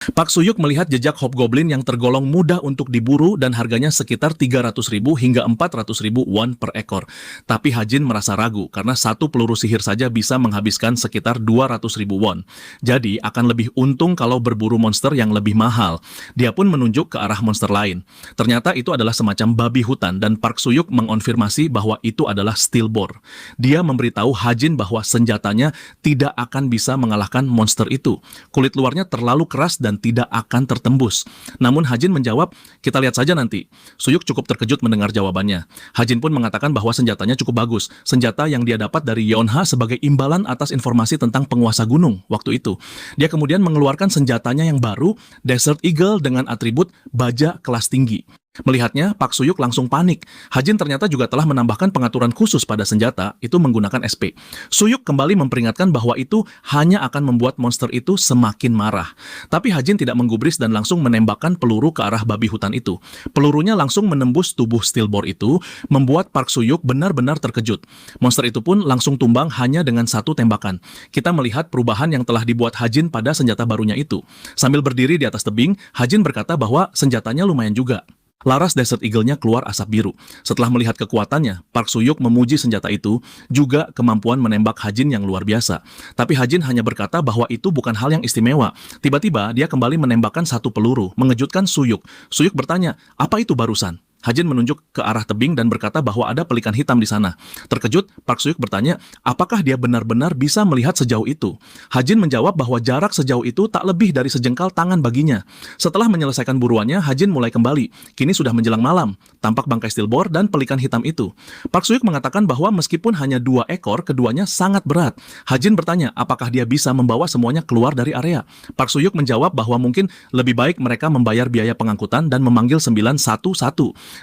Pak Suyuk melihat jejak hobgoblin yang tergolong mudah untuk diburu dan harganya sekitar 300.000 hingga 400.000 won per ekor. Tapi Hajin merasa ragu karena satu peluru sihir saja bisa menghabiskan sekitar 200.000 won. Jadi akan lebih untung kalau berburu monster yang lebih mahal. Dia pun menunjuk ke arah monster lain. Ternyata itu adalah semacam babi hutan dan Park Suyuk mengonfirmasi bahwa itu adalah steel boar. Dia memberitahu Hajin bahwa senjatanya tidak akan bisa mengalahkan monster itu. Kulit luarnya terlalu keras dan tidak akan tertembus. Namun Hajin menjawab, kita lihat saja nanti. Suyuk cukup terkejut mendengar jawabannya. Hajin pun mengatakan bahwa senjatanya cukup bagus. Senjata yang dia dapat dari Yeonha sebagai imbalan atas informasi tentang penguasa gunung waktu itu. Dia kemudian mengeluarkan senjatanya yang baru, Desert Eagle dengan atribut baja kelas tinggi. Melihatnya, Pak Suyuk langsung panik. Hajin ternyata juga telah menambahkan pengaturan khusus pada senjata, itu menggunakan SP. Suyuk kembali memperingatkan bahwa itu hanya akan membuat monster itu semakin marah. Tapi Hajin tidak menggubris dan langsung menembakkan peluru ke arah babi hutan itu. Pelurunya langsung menembus tubuh steel boar itu, membuat Park Suyuk benar-benar terkejut. Monster itu pun langsung tumbang hanya dengan satu tembakan. Kita melihat perubahan yang telah dibuat Hajin pada senjata barunya itu. Sambil berdiri di atas tebing, Hajin berkata bahwa senjatanya lumayan juga. Laras Desert Eagle-nya keluar asap biru. Setelah melihat kekuatannya, Park Suyuk memuji senjata itu, juga kemampuan menembak Hajin yang luar biasa. Tapi Hajin hanya berkata bahwa itu bukan hal yang istimewa. Tiba-tiba, dia kembali menembakkan satu peluru, mengejutkan Suyuk. Suyuk bertanya, apa itu barusan? Hajin menunjuk ke arah tebing dan berkata bahwa ada pelikan hitam di sana. Terkejut, Park Suyuk bertanya, apakah dia benar-benar bisa melihat sejauh itu? Hajin menjawab bahwa jarak sejauh itu tak lebih dari sejengkal tangan baginya. Setelah menyelesaikan buruannya, Hajin mulai kembali. Kini sudah menjelang malam, tampak bangkai steel boar dan pelikan hitam itu. Park Suyuk mengatakan bahwa meskipun hanya 2 ekor, keduanya sangat berat. Hajin bertanya, apakah dia bisa membawa semuanya keluar dari area? Park Suyuk menjawab bahwa mungkin lebih baik mereka membayar biaya pengangkutan dan memanggil 911.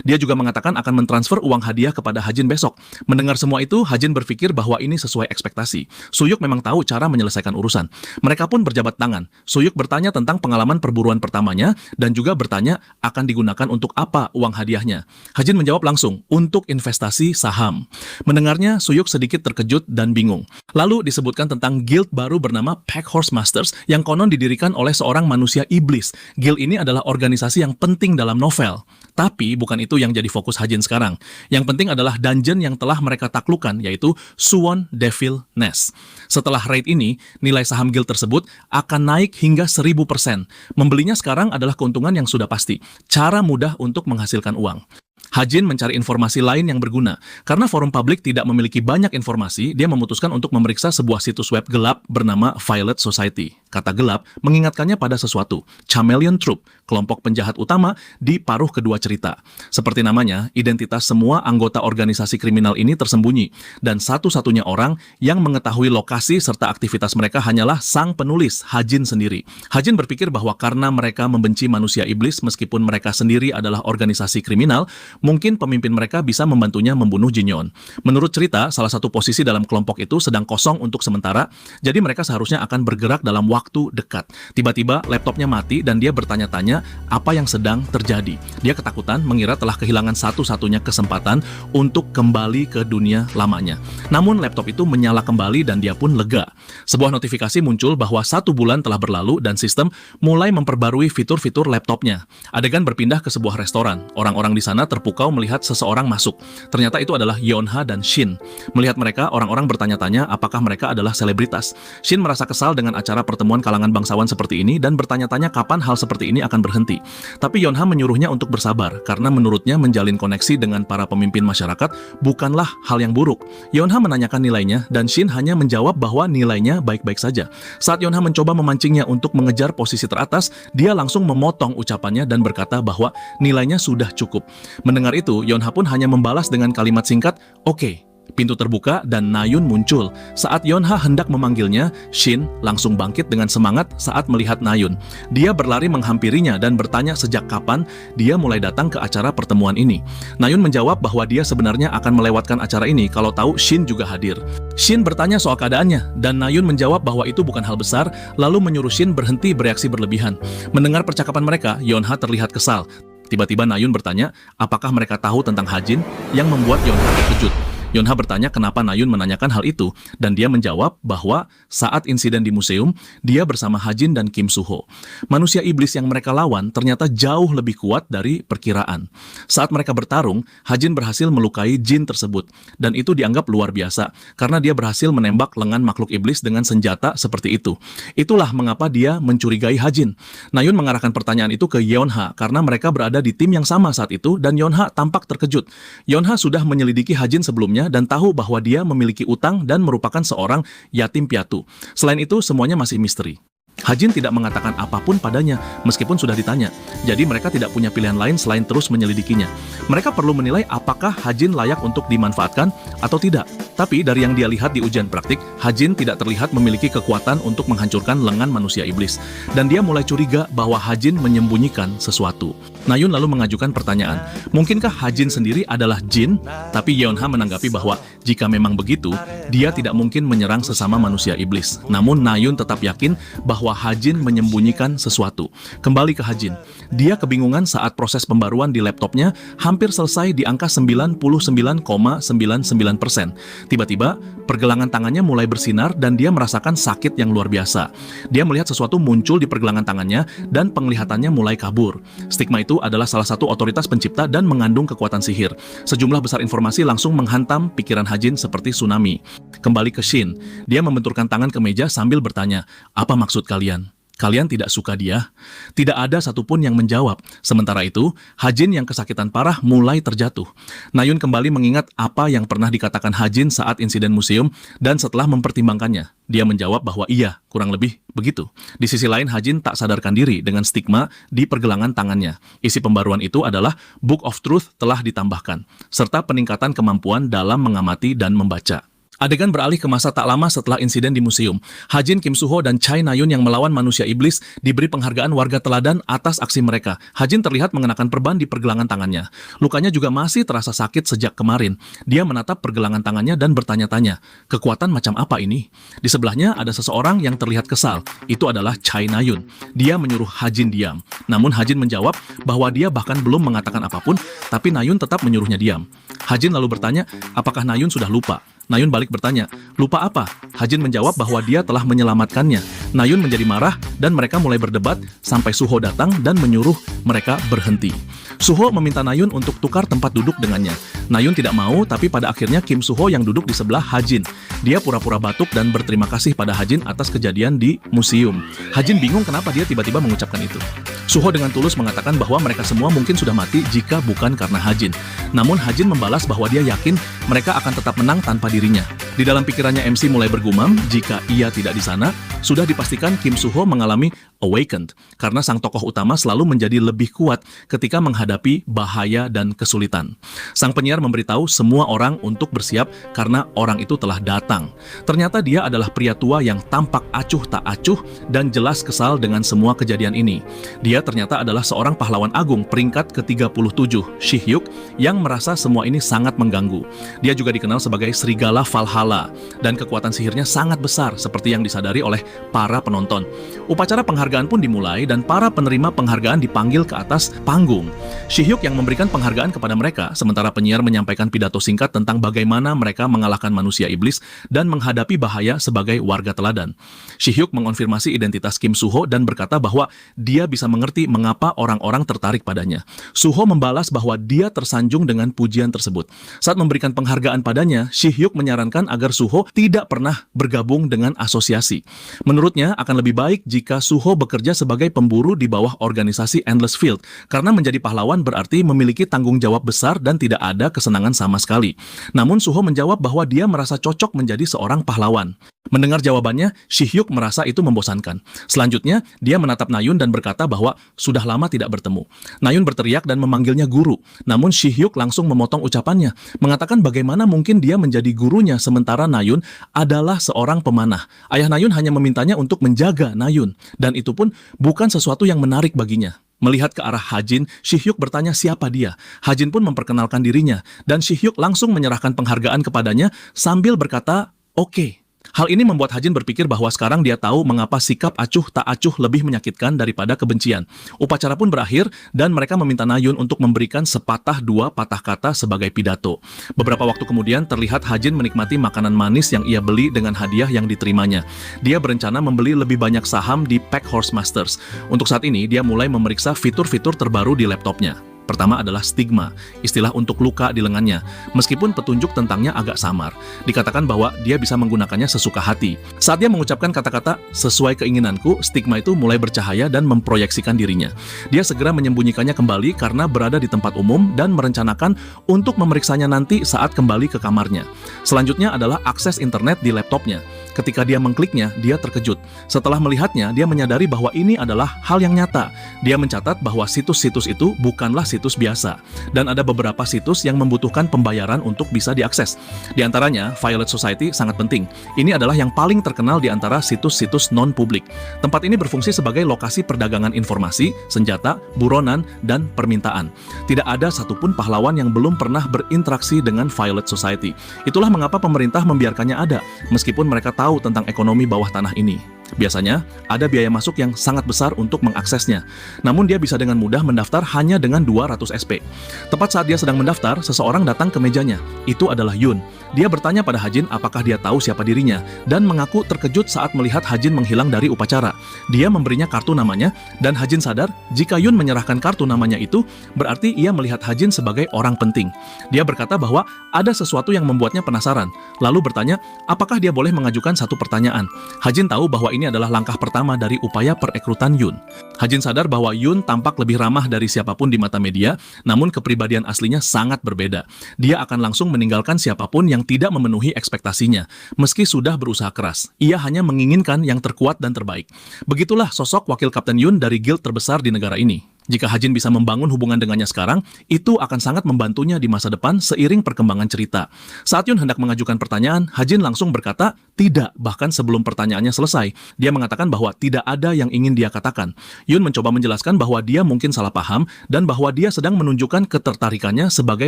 Dia juga mengatakan akan mentransfer uang hadiah kepada Hajin besok. Mendengar semua itu, Hajin berpikir bahwa ini sesuai ekspektasi. Suyuk memang tahu cara menyelesaikan urusan. Mereka pun berjabat tangan. Suyuk bertanya tentang pengalaman perburuan pertamanya dan juga bertanya akan digunakan untuk apa uang hadiahnya. Hajin menjawab langsung, untuk investasi saham. Mendengarnya, Suyuk sedikit terkejut dan bingung. Lalu disebutkan tentang guild baru bernama Pack Horse Masters yang konon didirikan oleh seorang manusia iblis. Guild ini adalah organisasi yang penting dalam novel. Tapi bukan itu yang jadi fokus Hajin sekarang. Yang penting adalah dungeon yang telah mereka taklukkan, yaitu Suwon Devil Nest. Setelah raid ini, nilai saham guild tersebut akan naik hingga 1000%. Membelinya sekarang adalah keuntungan yang sudah pasti. Cara mudah untuk menghasilkan uang. Hajin mencari informasi lain yang berguna. Karena forum publik tidak memiliki banyak informasi, dia memutuskan untuk memeriksa sebuah situs web gelap bernama Violet Society. Kata gelap mengingatkannya pada sesuatu, Chameleon Troupe, kelompok penjahat utama di paruh kedua cerita. Seperti namanya, identitas semua anggota organisasi kriminal ini tersembunyi, dan satu-satunya orang yang mengetahui lokasi serta aktivitas mereka hanyalah sang penulis, Hajin sendiri. Hajin berpikir bahwa karena mereka membenci manusia iblis meskipun mereka sendiri adalah organisasi kriminal, mungkin pemimpin mereka bisa membantunya membunuh Jinyeon. Menurut cerita, salah satu posisi dalam kelompok itu sedang kosong untuk sementara, jadi mereka seharusnya akan bergerak dalam waktu dekat. Tiba-tiba laptopnya mati dan dia bertanya-tanya apa yang sedang terjadi. Dia ketakutan mengira telah kehilangan satu-satunya kesempatan untuk kembali ke dunia lamanya. Namun laptop itu menyala kembali dan dia pun lega. Sebuah notifikasi muncul bahwa 1 bulan telah berlalu dan sistem mulai memperbarui fitur-fitur laptopnya. Adegan berpindah ke sebuah restoran. Orang-orang di sana terpukau melihat seseorang masuk. Ternyata itu adalah Yeonha dan Shin. Melihat mereka, orang-orang bertanya-tanya apakah mereka adalah selebritas. Shin merasa kesal dengan acara pertemuan kalangan bangsawan seperti ini dan bertanya-tanya kapan hal seperti ini akan berhenti. Tapi Yeonha menyuruhnya untuk bersabar karena menurutnya menjalin koneksi dengan para pemimpin masyarakat bukanlah hal yang buruk. Yeonha menanyakan nilainya dan Shin hanya menjawab bahwa nilainya baik-baik saja. Saat Yeonha mencoba memancingnya untuk mengejar posisi teratas, dia langsung memotong ucapannya dan berkata bahwa nilainya sudah cukup. Mendengar itu, Yeonha pun hanya membalas dengan kalimat singkat, "Oke." Pintu terbuka dan Nayun muncul. Saat Yeonha hendak memanggilnya, Shin langsung bangkit dengan semangat saat melihat Nayun. Dia berlari menghampirinya dan bertanya sejak kapan dia mulai datang ke acara pertemuan ini. Nayun menjawab bahwa dia sebenarnya akan melewatkan acara ini kalau tahu Shin juga hadir. Shin bertanya soal keadaannya dan Nayun menjawab bahwa itu bukan hal besar, lalu menyuruh Shin berhenti bereaksi berlebihan. Mendengar percakapan mereka, Yeonha terlihat kesal. Tiba-tiba Nayun bertanya, apakah mereka tahu tentang Hajin yang membuat Yeonha terkejut. Yonha bertanya kenapa Nayun menanyakan hal itu, dan dia menjawab bahwa saat insiden di museum, dia bersama Hajin dan Kim Suho. Manusia iblis yang mereka lawan ternyata jauh lebih kuat dari perkiraan. Saat mereka bertarung, Hajin berhasil melukai jin tersebut, dan itu dianggap luar biasa, karena dia berhasil menembak lengan makhluk iblis dengan senjata seperti itu. Itulah mengapa dia mencurigai Hajin. Nayun mengarahkan pertanyaan itu ke Yonha, karena mereka berada di tim yang sama saat itu, dan Yonha tampak terkejut. Yonha sudah menyelidiki Hajin sebelumnya, dan tahu bahwa dia memiliki utang dan merupakan seorang yatim piatu. Selain itu, semuanya masih misteri. Hajin tidak mengatakan apapun padanya, meskipun sudah ditanya. Jadi mereka tidak punya pilihan lain selain terus menyelidikinya. Mereka perlu menilai apakah Hajin layak untuk dimanfaatkan atau tidak. Tapi dari yang dia lihat di ujian praktik, Hajin tidak terlihat memiliki kekuatan untuk menghancurkan lengan manusia iblis. Dan dia mulai curiga bahwa Hajin menyembunyikan sesuatu. Nayun lalu mengajukan pertanyaan, mungkinkah Hajin sendiri adalah jin? Tapi Yeonha menanggapi bahwa jika memang begitu, dia tidak mungkin menyerang sesama manusia iblis. Namun Nayun tetap yakin bahwa Hajin menyembunyikan sesuatu. Kembali ke Hajin. Dia kebingungan saat proses pembaruan di laptopnya hampir selesai di angka 99,99%. Tiba-tiba, pergelangan tangannya mulai bersinar dan dia merasakan sakit yang luar biasa. Dia melihat sesuatu muncul di pergelangan tangannya dan penglihatannya mulai kabur. Stigma itu adalah salah satu otoritas pencipta dan mengandung kekuatan sihir. Sejumlah besar informasi langsung menghantam pikiran Hajin seperti tsunami. Kembali ke Shin, dia membenturkan tangan ke meja sambil bertanya, apa maksud kalian? Kalian tidak suka dia? Tidak ada satupun yang menjawab. Sementara itu, Hajin yang kesakitan parah mulai terjatuh. Nayun kembali mengingat apa yang pernah dikatakan Hajin saat insiden museum, dan setelah mempertimbangkannya, dia menjawab bahwa iya, kurang lebih begitu. Di sisi lain, Hajin tak sadarkan diri dengan stigma di pergelangan tangannya. Isi pembaruan itu adalah Book of Truth telah ditambahkan, serta peningkatan kemampuan dalam mengamati dan membaca. Adegan beralih ke masa tak lama setelah insiden di museum. Hajin, Kim Suho, dan Chai Nayun yang melawan manusia iblis diberi penghargaan warga teladan atas aksi mereka. Hajin terlihat mengenakan perban di pergelangan tangannya. Lukanya juga masih terasa sakit sejak kemarin. Dia menatap pergelangan tangannya dan bertanya-tanya, kekuatan macam apa ini? Di sebelahnya ada seseorang yang terlihat kesal. Itu adalah Chai Nayun. Dia menyuruh Hajin diam. Namun Hajin menjawab bahwa dia bahkan belum mengatakan apapun, tapi Nayun tetap menyuruhnya diam. Hajin lalu bertanya, apakah Nayun sudah lupa? Nayun balik bertanya, lupa apa? Hajin menjawab bahwa dia telah menyelamatkannya. Nayun menjadi marah dan mereka mulai berdebat sampai Suho datang dan menyuruh mereka berhenti. Suho meminta Nayun untuk tukar tempat duduk dengannya. Nayun tidak mau, tapi pada akhirnya Kim Suho yang duduk di sebelah Hajin. Dia pura-pura batuk dan berterima kasih pada Hajin atas kejadian di museum. Hajin bingung kenapa dia tiba-tiba mengucapkan itu. Suho dengan tulus mengatakan bahwa mereka semua mungkin sudah mati jika bukan karena Hajin. Namun Hajin membalas bahwa dia yakin mereka akan tetap menang tanpa dirinya. Di dalam pikirannya MC mulai bergumam, jika ia tidak di sana, sudah dipastikan Kim Suho mengalami awakened, karena sang tokoh utama selalu menjadi lebih kuat ketika menghadapi bahaya dan kesulitan. Sang penyiar memberitahu semua orang untuk bersiap karena orang itu telah datang. Ternyata dia adalah pria tua yang tampak acuh tak acuh dan jelas kesal dengan semua kejadian ini. Dia ternyata adalah seorang pahlawan agung peringkat ke-37, Shihyuk, yang merasa semua ini sangat mengganggu. Dia juga dikenal sebagai Serigala Valhalla, dan kekuatan sihirnya sangat besar seperti yang disadari oleh para penonton. Upacara penghargaan pun dimulai dan para penerima penghargaan dipanggil ke atas panggung. Shihyuk yang memberikan penghargaan kepada mereka, sementara penyiar menyampaikan pidato singkat tentang bagaimana mereka mengalahkan manusia iblis dan menghadapi bahaya sebagai warga teladan. Shihyuk mengonfirmasi identitas Kim Suho dan berkata bahwa dia bisa mengerti mengapa orang-orang tertarik padanya. Suho membalas bahwa dia tersanjung dengan pujian tersebut. Saat memberikan penghargaan padanya, Shihyuk menyarankan agar Suho tidak pernah bergabung dengan asosiasi. Menurutnya, akan lebih baik jika Suho bekerja sebagai pemburu di bawah organisasi Endless Field, karena menjadi pahlawan berarti memiliki tanggung jawab besar dan tidak ada kesenangan sama sekali. Namun Suho menjawab bahwa dia merasa cocok menjadi seorang pahlawan. Mendengar jawabannya, Shihyuk merasa itu membosankan. Selanjutnya, dia menatap Nayun dan berkata bahwa sudah lama tidak bertemu. Nayun berteriak dan memanggilnya guru. Namun Shihyuk langsung memotong ucapannya, mengatakan bagaimana mungkin dia menjadi gurunya sementara Nayun adalah seorang pemanah. Ayah Nayun hanya memintanya untuk menjaga Nayun, dan itu pun bukan sesuatu yang menarik baginya. Melihat ke arah Hajin, Shihyuk bertanya siapa dia. Hajin pun memperkenalkan dirinya, dan Shihyuk langsung menyerahkan penghargaan kepadanya sambil berkata, "Oke." Hal ini membuat Hajin berpikir bahwa sekarang dia tahu mengapa sikap acuh tak acuh lebih menyakitkan daripada kebencian. Upacara pun berakhir dan mereka meminta Nayun untuk memberikan sepatah dua patah kata sebagai pidato. Beberapa waktu kemudian terlihat Hajin menikmati makanan manis yang ia beli dengan hadiah yang diterimanya. Dia berencana membeli lebih banyak saham di Pack Horse Masters. Untuk saat ini dia mulai memeriksa fitur-fitur terbaru di laptopnya. Pertama adalah stigma, istilah untuk luka di lengannya. Meskipun petunjuk tentangnya agak samar, dikatakan bahwa dia bisa menggunakannya sesuka hati. Saat dia mengucapkan kata-kata sesuai keinginanku, stigma itu mulai bercahaya dan memproyeksikan dirinya. Dia segera menyembunyikannya kembali karena berada di tempat umum dan merencanakan untuk memeriksanya nanti saat kembali ke kamarnya. Selanjutnya adalah akses internet di laptopnya. Ketika dia mengkliknya, dia terkejut. Setelah melihatnya, dia menyadari bahwa ini adalah hal yang nyata. Dia mencatat bahwa situs-situs itu bukanlah situs biasa, dan ada beberapa situs yang membutuhkan pembayaran untuk bisa diakses. Di antaranya, Violet Society sangat penting. Ini adalah yang paling terkenal di antara situs-situs non-publik. Tempat ini berfungsi sebagai lokasi perdagangan informasi, senjata, buronan, dan permintaan. Tidak ada satupun pahlawan yang belum pernah berinteraksi dengan Violet Society. Itulah mengapa pemerintah membiarkannya ada, meskipun mereka tahu tentang ekonomi bawah tanah ini. Biasanya, ada biaya masuk yang sangat besar untuk mengaksesnya. Namun dia bisa dengan mudah mendaftar hanya dengan 200 SP. Tepat saat dia sedang mendaftar, seseorang datang ke mejanya. Itu adalah Yun. Dia bertanya pada Hajin apakah dia tahu siapa dirinya, dan mengaku terkejut saat melihat Hajin menghilang dari upacara. Dia memberinya kartu namanya, dan Hajin sadar jika Yun menyerahkan kartu namanya itu, berarti ia melihat Hajin sebagai orang penting. Dia berkata bahwa ada sesuatu yang membuatnya penasaran, lalu bertanya apakah dia boleh mengajukan satu pertanyaan. Hajin tahu bahwa ini adalah langkah pertama dari upaya perekrutan Yun. Hajin sadar bahwa Yun tampak lebih ramah dari siapapun di mata media, namun kepribadian aslinya sangat berbeda. Dia akan langsung meninggalkan siapapun yang tidak memenuhi ekspektasinya, meski sudah berusaha keras. Ia hanya menginginkan yang terkuat dan terbaik. Begitulah sosok wakil Kapten Yun dari guild terbesar di negara ini. Jika Hajin bisa membangun hubungan dengannya sekarang, itu akan sangat membantunya di masa depan seiring perkembangan cerita. Saat Yun hendak mengajukan pertanyaan, Hajin langsung berkata, tidak, bahkan sebelum pertanyaannya selesai. Dia mengatakan bahwa tidak ada yang ingin dia katakan. Yun mencoba menjelaskan bahwa dia mungkin salah paham, dan bahwa dia sedang menunjukkan ketertarikannya sebagai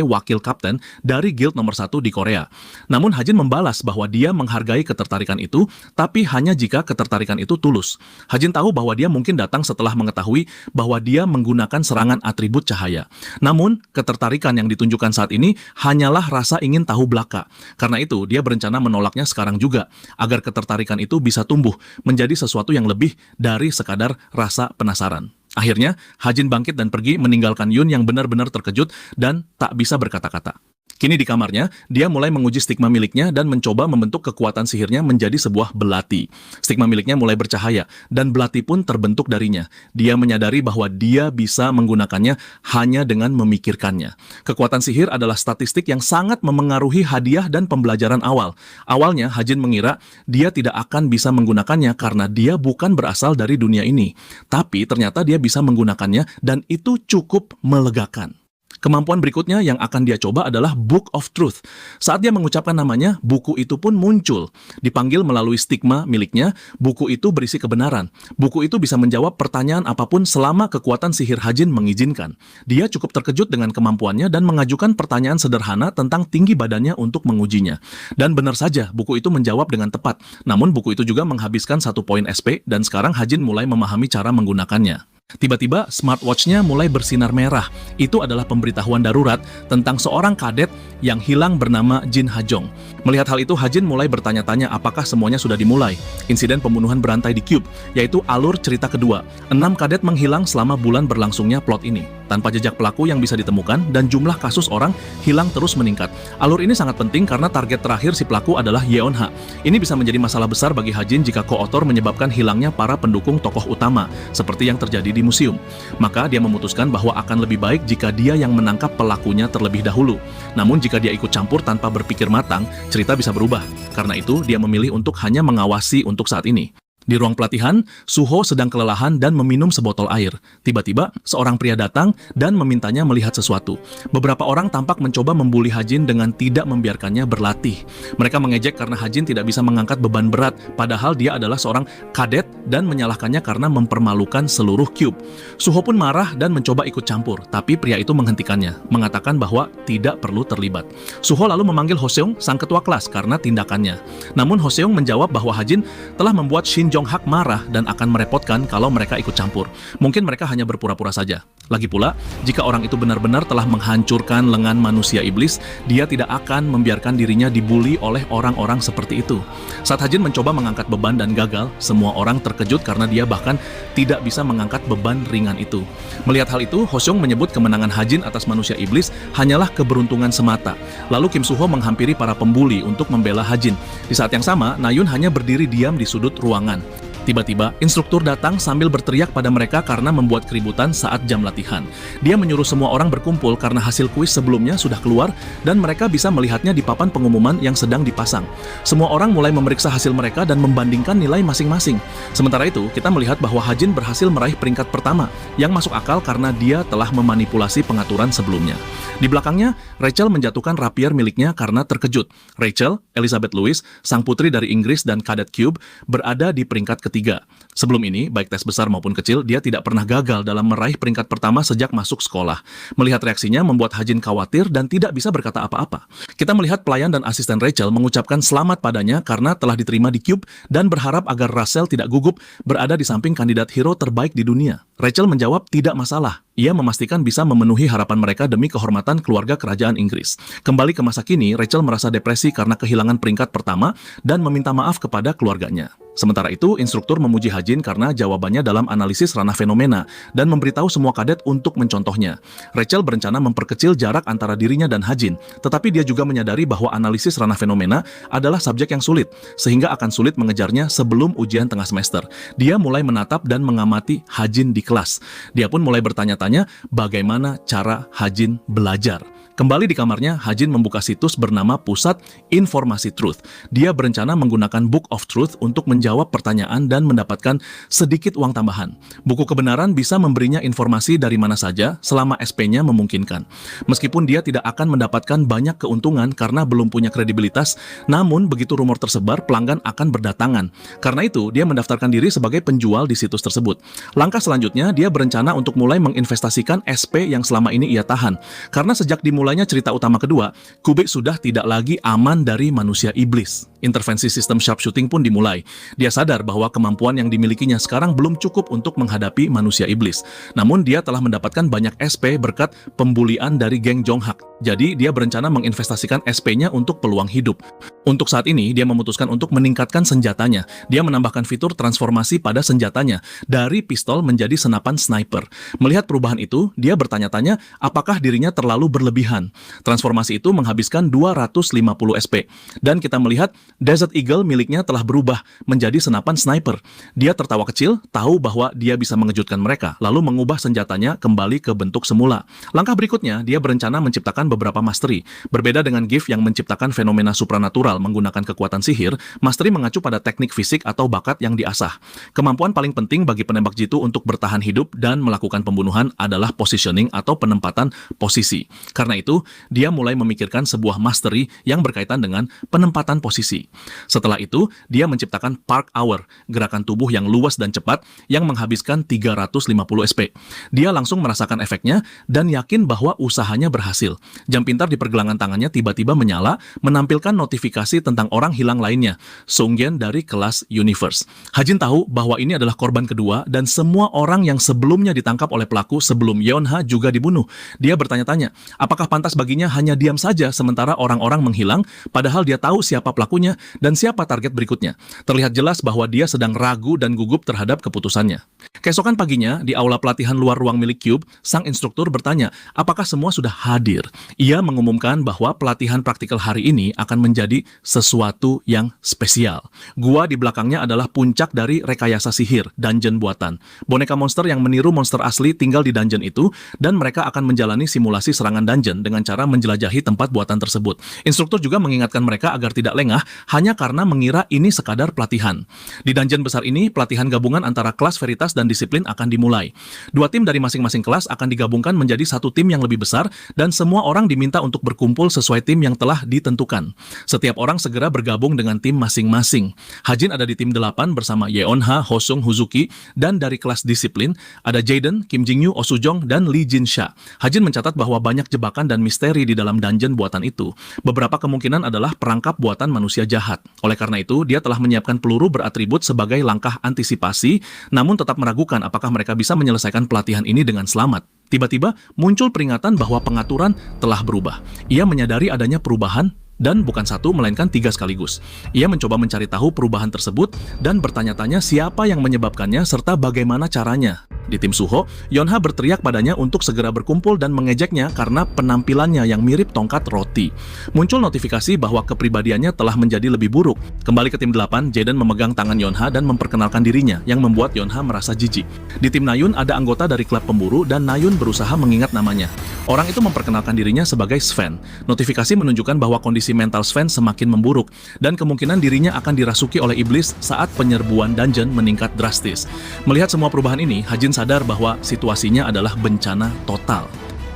wakil kapten dari guild nomor 1 di Korea. Namun Hajin membalas bahwa dia menghargai ketertarikan itu, tapi hanya jika ketertarikan itu tulus. Hajin tahu bahwa dia mungkin datang setelah mengetahui bahwa dia menggunakan serangan atribut cahaya. Namun, ketertarikan yang ditunjukkan saat ini hanyalah rasa ingin tahu belaka. Karena itu, dia berencana menolaknya sekarang juga, agar ketertarikan itu bisa tumbuh menjadi sesuatu yang lebih dari sekadar rasa penasaran. Akhirnya, Hajin bangkit dan pergi meninggalkan Yun yang benar-benar terkejut dan tak bisa berkata-kata. Kini di kamarnya, dia mulai menguji stigma miliknya dan mencoba membentuk kekuatan sihirnya menjadi sebuah belati. Stigma miliknya mulai bercahaya, dan belati pun terbentuk darinya. Dia menyadari bahwa dia bisa menggunakannya hanya dengan memikirkannya. Kekuatan sihir adalah statistik yang sangat memengaruhi hadiah dan pembelajaran awal. Awalnya, Hajin mengira dia tidak akan bisa menggunakannya karena dia bukan berasal dari dunia ini. Tapi ternyata dia bisa menggunakannya, dan itu cukup melegakan. Kemampuan berikutnya yang akan dia coba adalah Book of Truth. Saat dia mengucapkan namanya, buku itu pun muncul. Dipanggil melalui stigma miliknya, buku itu berisi kebenaran. Buku itu bisa menjawab pertanyaan apapun selama kekuatan sihir Hajin mengizinkan. Dia cukup terkejut dengan kemampuannya dan mengajukan pertanyaan sederhana tentang tinggi badannya untuk mengujinya. Dan benar saja, buku itu menjawab dengan tepat. Namun buku itu juga menghabiskan 1 poin SP, dan sekarang Hajin mulai memahami cara menggunakannya. Tiba-tiba, smartwatch-nya mulai bersinar merah. Itu adalah pemberitahuan darurat tentang seorang kadet yang hilang bernama Jin Hajong. Melihat hal itu, Hajin mulai bertanya-tanya apakah semuanya sudah dimulai. Insiden pembunuhan berantai di Cube, yaitu alur cerita kedua. 6 kadet menghilang selama bulan berlangsungnya plot ini, tanpa jejak pelaku yang bisa ditemukan, dan jumlah kasus orang hilang terus meningkat. Alur ini sangat penting karena target terakhir si pelaku adalah Yeonha. Ini bisa menjadi masalah besar bagi Hajin jika koautor menyebabkan hilangnya para pendukung tokoh utama, seperti yang terjadi di museum. Maka dia memutuskan bahwa akan lebih baik jika dia yang menangkap pelakunya terlebih dahulu. Namun jika dia ikut campur tanpa berpikir matang, cerita bisa berubah. Karena itu, dia memilih untuk hanya mengawasi untuk saat ini. Di ruang pelatihan, Suho sedang kelelahan dan meminum sebotol air. Tiba-tiba, seorang pria datang dan memintanya melihat sesuatu. Beberapa orang tampak mencoba membuli Hajin dengan tidak membiarkannya berlatih. Mereka mengejek karena Hajin tidak bisa mengangkat beban berat, padahal dia adalah seorang kadet dan menyalahkannya karena mempermalukan seluruh cube. Suho pun marah dan mencoba ikut campur, tapi pria itu menghentikannya, mengatakan bahwa tidak perlu terlibat. Suho lalu memanggil Hoseong, sang ketua kelas, karena tindakannya. Namun Hoseong menjawab bahwa Hajin telah membuat Shin Jong-hak marah dan akan merepotkan kalau mereka ikut campur. Mungkin mereka hanya berpura-pura saja. Lagi pula, jika orang itu benar-benar telah menghancurkan lengan manusia iblis, dia tidak akan membiarkan dirinya dibuli oleh orang-orang seperti itu. Saat Hajin mencoba mengangkat beban dan gagal, semua orang terkejut karena dia bahkan tidak bisa mengangkat beban ringan itu. Melihat hal itu, Hoseong menyebut kemenangan Hajin atas manusia iblis hanyalah keberuntungan semata. Lalu Kim Suho menghampiri para pembuli untuk membela Hajin. Di saat yang sama, Nayun hanya berdiri diam di sudut ruangan. Tiba-tiba, instruktur datang sambil berteriak pada mereka karena membuat keributan saat jam latihan. Dia menyuruh semua orang berkumpul karena hasil kuis sebelumnya sudah keluar dan mereka bisa melihatnya di papan pengumuman yang sedang dipasang. Semua orang mulai memeriksa hasil mereka dan membandingkan nilai masing-masing. Sementara itu, kita melihat bahwa Hajin berhasil meraih peringkat pertama, yang masuk akal karena dia telah memanipulasi pengaturan sebelumnya. Di belakangnya, Rachel menjatuhkan rapier miliknya karena terkejut. Rachel, Elizabeth Lewis, sang putri dari Inggris dan Cadet Cube, berada di peringkat ketiga. Sebelum ini, baik tes besar maupun kecil, dia tidak pernah gagal dalam meraih peringkat pertama sejak masuk sekolah. Melihat reaksinya membuat Hajin khawatir dan tidak bisa berkata apa-apa. Kita melihat pelayan dan asisten Rachel mengucapkan selamat padanya karena telah diterima di Cube dan berharap agar Russell tidak gugup berada di samping kandidat hero terbaik di dunia. Rachel menjawab tidak masalah. Ia memastikan bisa memenuhi harapan mereka demi kehormatan keluarga kerajaan Inggris. Kembali ke masa kini, Rachel merasa depresi karena kehilangan peringkat pertama dan meminta maaf kepada keluarganya. Sementara itu, instruktur memuji Hajin karena jawabannya dalam analisis ranah fenomena dan memberitahu semua kadet untuk mencontohnya. Rachel berencana memperkecil jarak antara dirinya dan Hajin, tetapi dia juga menyadari bahwa analisis ranah fenomena adalah subjek yang sulit, sehingga akan sulit mengejarnya sebelum ujian tengah semester. Dia mulai menatap dan mengamati Hajin di kelas. Dia pun mulai bertanya-tanya bagaimana cara Hajin belajar. Kembali di kamarnya, Hajin membuka situs bernama Pusat Informasi Truth. Dia berencana menggunakan Book of Truth untuk menjawab pertanyaan dan mendapatkan sedikit uang tambahan. Buku kebenaran bisa memberinya informasi dari mana saja selama SP-nya memungkinkan. Meskipun dia tidak akan mendapatkan banyak keuntungan karena belum punya kredibilitas, namun begitu rumor tersebar, pelanggan akan berdatangan. Karena itu, dia mendaftarkan diri sebagai penjual di situs tersebut. Langkah selanjutnya, dia berencana untuk mulai menginvestasikan SP yang selama ini ia tahan. Karena sejak dimulainya cerita utama kedua, Kubik sudah tidak lagi aman dari manusia iblis. Intervensi sistem sharpshooting pun dimulai. Dia sadar bahwa kemampuan yang dimilikinya sekarang belum cukup untuk menghadapi manusia iblis. Namun dia telah mendapatkan banyak SP berkat pembulian dari geng Jong-hak. Jadi dia berencana menginvestasikan SP-nya untuk peluang hidup. Untuk saat ini, dia memutuskan untuk meningkatkan senjatanya. Dia menambahkan fitur transformasi pada senjatanya dari pistol menjadi senapan sniper. Melihat perubahan itu, dia bertanya-tanya apakah dirinya terlalu berlebihan. Transformasi itu menghabiskan 250 SP. Dan kita melihat Desert Eagle miliknya telah berubah menjadi senapan sniper. Dia tertawa kecil, tahu bahwa dia bisa mengejutkan mereka, lalu mengubah senjatanya kembali ke bentuk semula. Langkah berikutnya, dia berencana menciptakan beberapa mastery. Berbeda dengan Gift yang menciptakan fenomena supranatural menggunakan kekuatan sihir, mastery mengacu pada teknik fisik atau bakat yang diasah. Kemampuan paling penting bagi penembak jitu untuk bertahan hidup dan melakukan pembunuhan adalah positioning atau penempatan posisi. Karena itu, dia mulai memikirkan sebuah mastery yang berkaitan dengan penempatan posisi. Setelah itu, dia menciptakan Park Hour, gerakan tubuh yang luas dan cepat yang menghabiskan 350 SP. Dia langsung merasakan efeknya dan yakin bahwa usahanya berhasil. Jam pintar di pergelangan tangannya tiba-tiba menyala, menampilkan notifikasi tentang orang hilang lainnya, Songgen dari kelas Universe. Hajin tahu bahwa ini adalah korban kedua dan semua orang yang sebelumnya ditangkap oleh pelaku sebelum Yeonha juga dibunuh. Dia bertanya-tanya, apakah pantas baginya hanya diam saja sementara orang-orang menghilang, padahal dia tahu siapa pelakunya dan siapa target berikutnya. Terlihat jelas bahwa dia sedang ragu dan gugup terhadap keputusannya. Keesokan paginya, di aula pelatihan luar ruang milik Cube, sang instruktur bertanya, apakah semua sudah hadir? Ia mengumumkan bahwa pelatihan praktikal hari ini akan menjadi sesuatu yang spesial. Gua di belakangnya adalah puncak dari rekayasa sihir, dungeon buatan. Boneka monster yang meniru monster asli tinggal di dungeon itu, dan mereka akan menjalani simulasi serangan dungeon dengan cara menjelajahi tempat buatan tersebut. Instruktur juga mengingatkan mereka agar tidak lengah hanya karena mengira ini sekadar pelatihan. Di dungeon besar ini, pelatihan gabungan antara kelas Veritas dan disiplin akan dimulai. Dua tim dari masing-masing kelas akan digabungkan menjadi satu tim yang lebih besar, dan semua orang diminta untuk berkumpul sesuai tim yang telah ditentukan. Setiap orang segera bergabung dengan tim masing-masing. Hajin ada di tim 8 bersama Yeonha, Hosung, Huzuki, dan dari kelas disiplin ada Jaden, Kim Jingyu, Oh Soo-jong, dan Lee Jin-sha. Hajin mencatat bahwa banyak jebakan dan misteri di dalam dungeon buatan itu. Beberapa kemungkinan adalah perangkap buatan manusia jahat. Oleh karena itu, dia telah menyiapkan peluru beratribut sebagai langkah antisipasi, namun tetap meragukan apakah mereka bisa menyelesaikan pelatihan ini dengan selamat. Tiba-tiba muncul peringatan bahwa pengaturan telah berubah. Ia menyadari adanya perubahan, dan bukan satu, melainkan 3 sekaligus. Ia mencoba mencari tahu perubahan tersebut dan bertanya-tanya siapa yang menyebabkannya serta bagaimana caranya. Di tim Suho, Yonha berteriak padanya untuk segera berkumpul dan mengejeknya karena penampilannya yang mirip tongkat roti. Muncul notifikasi bahwa kepribadiannya telah menjadi lebih buruk. Kembali ke tim 8, Jaden memegang tangan Yonha dan memperkenalkan dirinya, yang membuat Yonha merasa jijik. Di tim Nayun, ada anggota dari klub pemburu dan Nayun berusaha mengingat namanya. Orang itu memperkenalkan dirinya sebagai Sven. Notifikasi menunjukkan bahwa kondisi mental Sven semakin memburuk, dan kemungkinan dirinya akan dirasuki oleh iblis saat penyerbuan dungeon meningkat drastis. Melihat semua perubahan ini, Hajin sadar bahwa situasinya adalah bencana total.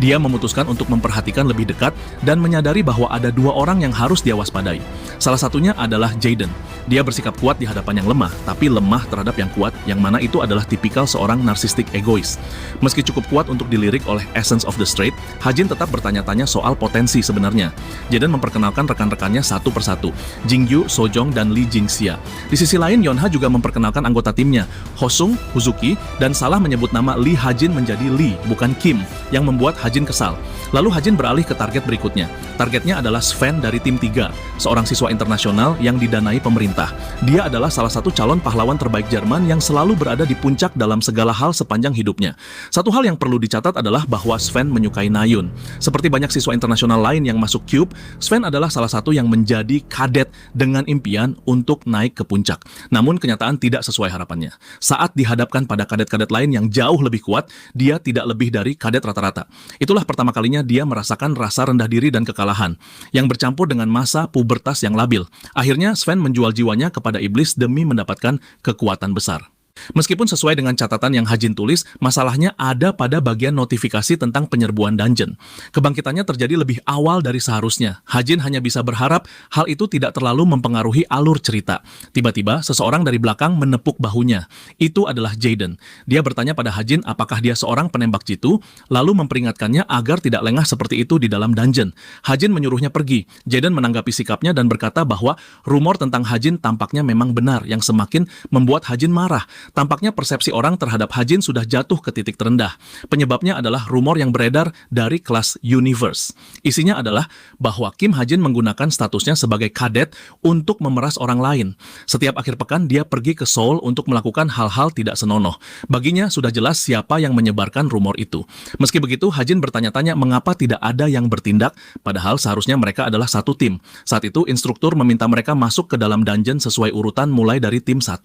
Dia memutuskan untuk memperhatikan lebih dekat dan menyadari bahwa ada 2 orang yang harus dia waspadai. Salah satunya adalah Jaden. Dia bersikap kuat di hadapan yang lemah, tapi lemah terhadap yang kuat, yang mana itu adalah tipikal seorang narsistik egois. Meski cukup kuat untuk dilirik oleh Essence of the Strait, Hajin tetap bertanya-tanya soal potensi sebenarnya. Jaden memperkenalkan rekan-rekannya satu persatu, Jingyu, Sojong, dan Lee Jingxia. Di sisi lain, Yonha juga memperkenalkan anggota timnya, Hosung, Huzuki, dan salah menyebut nama Lee Hajin menjadi Lee, bukan Kim, yang membuat Hajin kesal. Lalu Hajin beralih ke target berikutnya. Targetnya adalah Sven dari tim 3, seorang siswa internasional yang didanai pemerintah. Dia adalah salah satu calon pahlawan terbaik Jerman yang selalu berada di puncak dalam segala hal sepanjang hidupnya. Satu hal yang perlu dicatat adalah bahwa Sven menyukai Nayun. Seperti banyak siswa internasional lain yang masuk Cube, Sven adalah salah satu yang menjadi kadet dengan impian untuk naik ke puncak. Namun kenyataan tidak sesuai harapannya. Saat dihadapkan pada kadet-kadet lain yang jauh lebih kuat, dia tidak lebih dari kadet rata-rata. Itulah pertama kalinya dia merasakan rasa rendah diri dan kekalahan, yang bercampur dengan masa pubertas yang labil. Akhirnya Sven menjual jiwanya kepada iblis demi mendapatkan kekuatan besar. Meskipun sesuai dengan catatan yang Hajin tulis, masalahnya ada pada bagian notifikasi tentang penyerbuan dungeon. Kebangkitannya terjadi lebih awal dari seharusnya. Hajin hanya bisa berharap hal itu tidak terlalu mempengaruhi alur cerita. Tiba-tiba, seseorang dari belakang menepuk bahunya. Itu adalah Jaden. Dia bertanya pada Hajin apakah dia seorang penembak jitu, lalu memperingatkannya agar tidak lengah seperti itu di dalam dungeon. Hajin menyuruhnya pergi. Jaden menanggapi sikapnya dan berkata bahwa rumor tentang Hajin tampaknya memang benar, yang semakin membuat Hajin marah. Tampaknya persepsi orang terhadap Hajin sudah jatuh ke titik terendah. Penyebabnya adalah rumor yang beredar dari kelas Universe. Isinya adalah bahwa Kim Hajin menggunakan statusnya sebagai kadet untuk memeras orang lain. Setiap akhir pekan dia pergi ke Seoul untuk melakukan hal-hal tidak senonoh. Baginya sudah jelas siapa yang menyebarkan rumor itu. Meski begitu, Hajin bertanya-tanya mengapa tidak ada yang bertindak, padahal seharusnya mereka adalah satu tim. Saat itu, instruktur meminta mereka masuk ke dalam dungeon sesuai urutan mulai dari tim 1.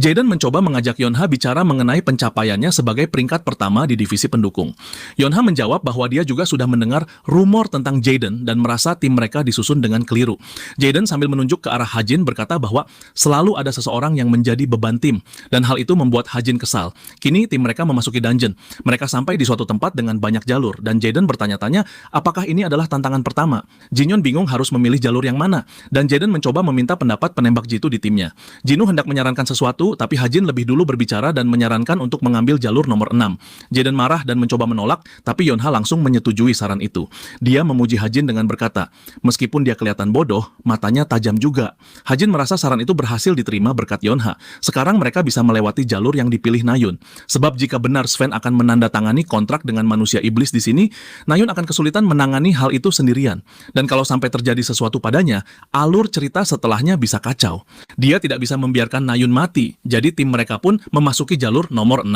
Jaden mencoba mengajak Yonha bicara mengenai pencapaiannya sebagai peringkat pertama di divisi pendukung. Yonha menjawab bahwa dia juga sudah mendengar rumor tentang Jaden dan merasa tim mereka disusun dengan keliru. Jaden sambil menunjuk ke arah Hajin berkata bahwa selalu ada seseorang yang menjadi beban tim, dan hal itu membuat Hajin kesal. Kini tim mereka memasuki dungeon. Mereka sampai di suatu tempat dengan banyak jalur, dan Jaden bertanya-tanya apakah ini adalah tantangan pertama. Jinyon bingung harus memilih jalur yang mana, dan Jaden mencoba meminta pendapat penembak jitu di timnya. Jinu hendak menyarankan sesuatu, tapi Hajin lebih dulu berbicara dan menyarankan untuk mengambil jalur nomor 6. Jaden marah dan mencoba menolak, tapi Yonha langsung menyetujui saran itu. Dia memuji Hajin dengan berkata, meskipun dia kelihatan bodoh, matanya tajam juga. Hajin merasa saran itu berhasil diterima berkat Yonha. Sekarang mereka bisa melewati jalur yang dipilih Nayun. Sebab jika benar Sven akan menandatangani kontrak dengan manusia iblis di sini, Nayun akan kesulitan menangani hal itu sendirian. Dan kalau sampai terjadi sesuatu padanya, alur cerita setelahnya bisa kacau. Dia tidak bisa membiarkan Nayun mati, jadi tim mereka Mereka pun memasuki jalur nomor 6.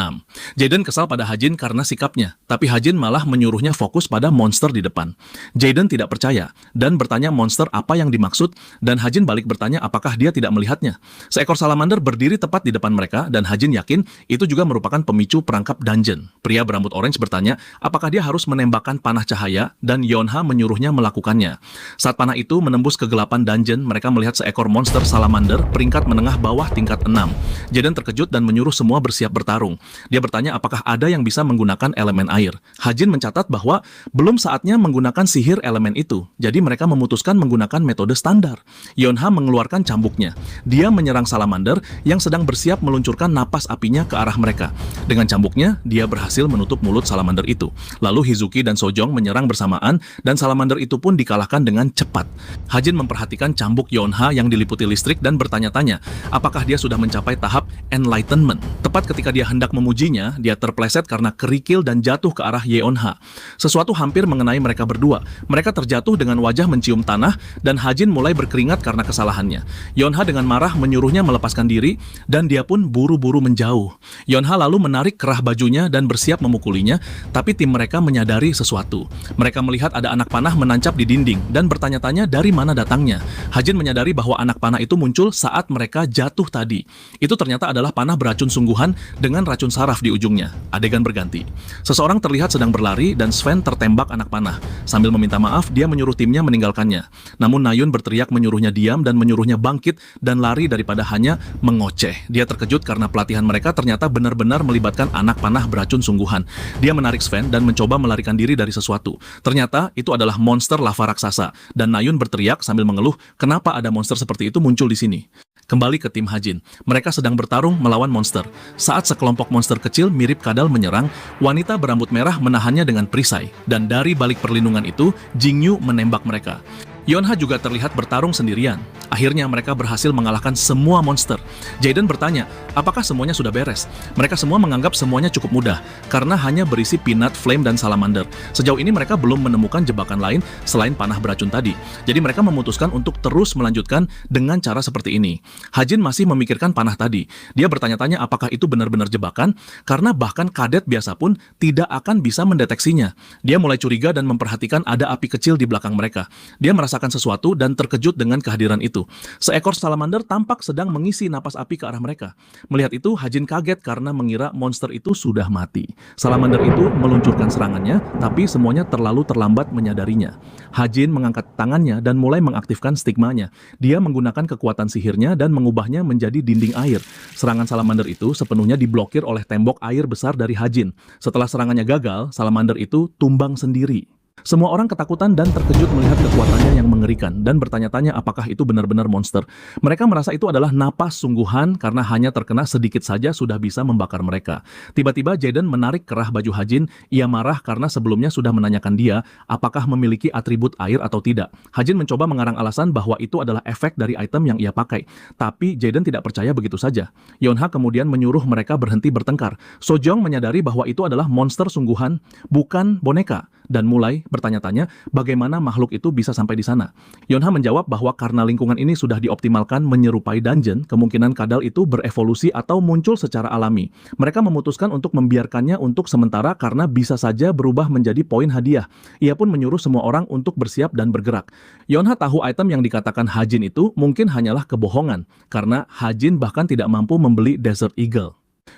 Jaden kesal pada Hajin karena sikapnya, tapi Hajin malah menyuruhnya fokus pada monster di depan. Jaden tidak percaya dan bertanya monster apa yang dimaksud, dan Hajin balik bertanya apakah dia tidak melihatnya. Seekor salamander berdiri tepat di depan mereka, dan Hajin yakin itu juga merupakan pemicu perangkap dungeon. Pria berambut orange bertanya apakah dia harus menembakkan panah cahaya, dan Yonha menyuruhnya melakukannya. Saat panah itu menembus kegelapan dungeon, mereka melihat seekor monster salamander peringkat menengah bawah tingkat 6. Jaden terkejut dan menyuruh semua bersiap bertarung. Dia bertanya apakah ada yang bisa menggunakan elemen air. Hajin mencatat bahwa belum saatnya menggunakan sihir elemen itu, jadi mereka memutuskan menggunakan metode standar. Yonha mengeluarkan cambuknya. Dia menyerang salamander yang sedang bersiap meluncurkan napas apinya ke arah mereka. Dengan cambuknya, dia berhasil menutup mulut salamander itu. Lalu Hizuki dan Sojong menyerang bersamaan, dan salamander itu pun dikalahkan dengan cepat. Hajin memperhatikan cambuk Yonha yang diliputi listrik dan bertanya-tanya apakah dia sudah mencapai tahap enlightenment. Tepat ketika dia hendak memujinya, dia terpleset karena kerikil dan jatuh ke arah Yeonha. Sesuatu hampir mengenai mereka berdua. Mereka terjatuh dengan wajah mencium tanah, dan Hajin mulai berkeringat karena kesalahannya. Yonha dengan marah menyuruhnya melepaskan diri, dan dia pun buru-buru menjauh. Yonha lalu menarik kerah bajunya dan bersiap memukulinya, tapi tim mereka menyadari sesuatu. Mereka melihat ada anak panah menancap di dinding dan bertanya-tanya dari mana datangnya. Hajin menyadari bahwa anak panah itu muncul saat mereka jatuh tadi. Itu ternyata adalah panah beracun sungguhan dengan racun saraf di ujungnya. Adegan berganti. Seseorang terlihat sedang berlari dan Sven tertembak anak panah. Sambil meminta maaf, dia menyuruh timnya meninggalkannya. Namun Nayun berteriak menyuruhnya diam dan menyuruhnya bangkit dan lari daripada hanya mengoceh. Dia terkejut karena pelatihan mereka ternyata benar-benar melibatkan anak panah beracun sungguhan. Dia menarik Sven dan mencoba melarikan diri dari sesuatu. Ternyata itu adalah monster lava raksasa, dan Nayun berteriak sambil mengeluh, kenapa ada monster seperti itu muncul di sini. Kembali ke tim Hajin. Mereka sedang bertarung melawan monster. Saat sekelompok monster kecil mirip kadal menyerang, wanita berambut merah menahannya dengan perisai. Dan dari balik perlindungan itu, Jingyu menembak mereka. Yonha juga terlihat bertarung sendirian. Akhirnya mereka berhasil mengalahkan semua monster. Jaden bertanya, apakah semuanya sudah beres? Mereka semua menganggap semuanya cukup mudah, karena hanya berisi peanut, flame, dan salamander. Sejauh ini mereka belum menemukan jebakan lain selain panah beracun tadi. Jadi mereka memutuskan untuk terus melanjutkan dengan cara seperti ini. Hajin masih memikirkan panah tadi. Dia bertanya-tanya apakah itu benar-benar jebakan, karena bahkan kadet biasa pun tidak akan bisa mendeteksinya. Dia mulai curiga dan memperhatikan ada api kecil di belakang mereka. Dia merasakan sesuatu dan terkejut dengan kehadiran itu. Seekor salamander tampak sedang mengisi napas api ke arah mereka. Melihat itu, Hajin kaget karena mengira monster itu sudah mati. Salamander itu meluncurkan serangannya, tapi semuanya terlalu terlambat menyadarinya. Hajin mengangkat tangannya dan mulai mengaktifkan stigmanya. Dia menggunakan kekuatan sihirnya dan mengubahnya menjadi dinding air. Serangan salamander itu sepenuhnya diblokir oleh tembok air besar dari Hajin. Setelah serangannya gagal, salamander itu tumbang sendiri. Semua orang ketakutan dan terkejut melihat kekuatannya yang mengerikan dan bertanya-tanya apakah itu benar-benar monster. Mereka merasa itu adalah napas sungguhan karena hanya terkena sedikit saja sudah bisa membakar mereka. Tiba-tiba Jaden menarik kerah baju Hajin. Ia marah karena sebelumnya sudah menanyakan dia apakah memiliki atribut air atau tidak. Hajin mencoba mengarang alasan bahwa itu adalah efek dari item yang ia pakai. Tapi Jaden tidak percaya begitu saja. Yonha kemudian menyuruh mereka berhenti bertengkar. Sojong menyadari bahwa itu adalah monster sungguhan, bukan boneka, dan mulai bertanya-tanya bagaimana makhluk itu bisa sampai di sana. Yonha menjawab bahwa karena lingkungan ini sudah dioptimalkan menyerupai dungeon, kemungkinan kadal itu berevolusi atau muncul secara alami. Mereka memutuskan untuk membiarkannya untuk sementara karena bisa saja berubah menjadi poin hadiah. Ia pun menyuruh semua orang untuk bersiap dan bergerak. Yonha tahu item yang dikatakan Hajin itu mungkin hanyalah kebohongan, karena Hajin bahkan tidak mampu membeli Desert Eagle.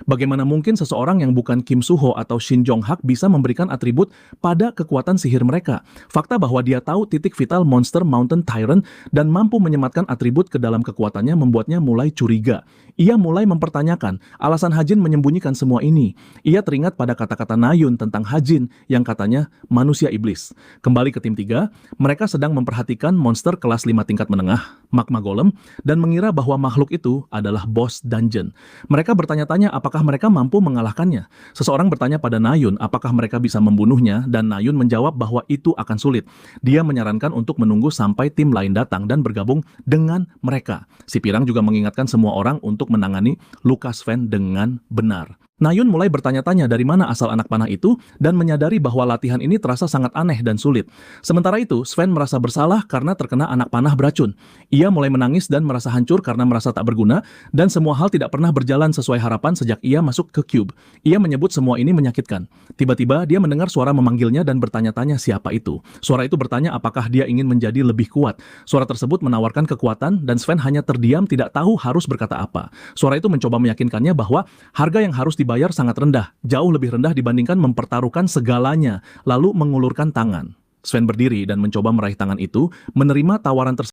Bagaimana mungkin seseorang yang bukan Kim Suho atau Shin Jong-hak bisa memberikan atribut pada kekuatan sihir mereka? Fakta bahwa dia tahu titik vital monster Mountain Tyrant dan mampu menyematkan atribut ke dalam kekuatannya membuatnya mulai curiga. Ia mulai mempertanyakan alasan Hajin menyembunyikan semua ini. Ia teringat pada kata-kata Nayun tentang Hajin yang katanya manusia iblis. Kembali ke tim 3, mereka sedang memperhatikan monster kelas 5 tingkat menengah, Magma Golem, dan mengira bahwa makhluk itu adalah bos dungeon. Mereka bertanya-tanya apakah mereka mampu mengalahkannya. Seseorang bertanya pada Nayun apakah mereka bisa membunuhnya, dan Nayun menjawab bahwa itu akan sulit. Dia menyarankan untuk menunggu sampai tim lain datang dan bergabung dengan mereka. Si Pirang juga mengingatkan semua orang untuk menangani luka Sven dengan benar. Nayun mulai bertanya-tanya dari mana asal anak panah itu dan menyadari bahwa latihan ini terasa sangat aneh dan sulit. Sementara itu, Sven merasa bersalah karena terkena anak panah beracun. Ia mulai menangis dan merasa hancur karena merasa tak berguna, dan semua hal tidak pernah berjalan sesuai harapan sejak ia masuk ke Cube. Ia menyebut semua ini menyakitkan. Tiba-tiba dia mendengar suara memanggilnya dan bertanya-tanya siapa itu. Suara itu bertanya apakah dia ingin menjadi lebih kuat. Suara tersebut menawarkan kekuatan dan Sven hanya terdiam, tidak tahu harus berkata apa. Suara itu mencoba meyakinkannya bahwa harga yang harus dibayar sangat rendah, jauh lebih rendah dibandingkan mempertaruhkan segalanya, lalu mengulurkan tangan. Sven berdiri dan mencoba meraih tangan itu, menerima tawaran tersebut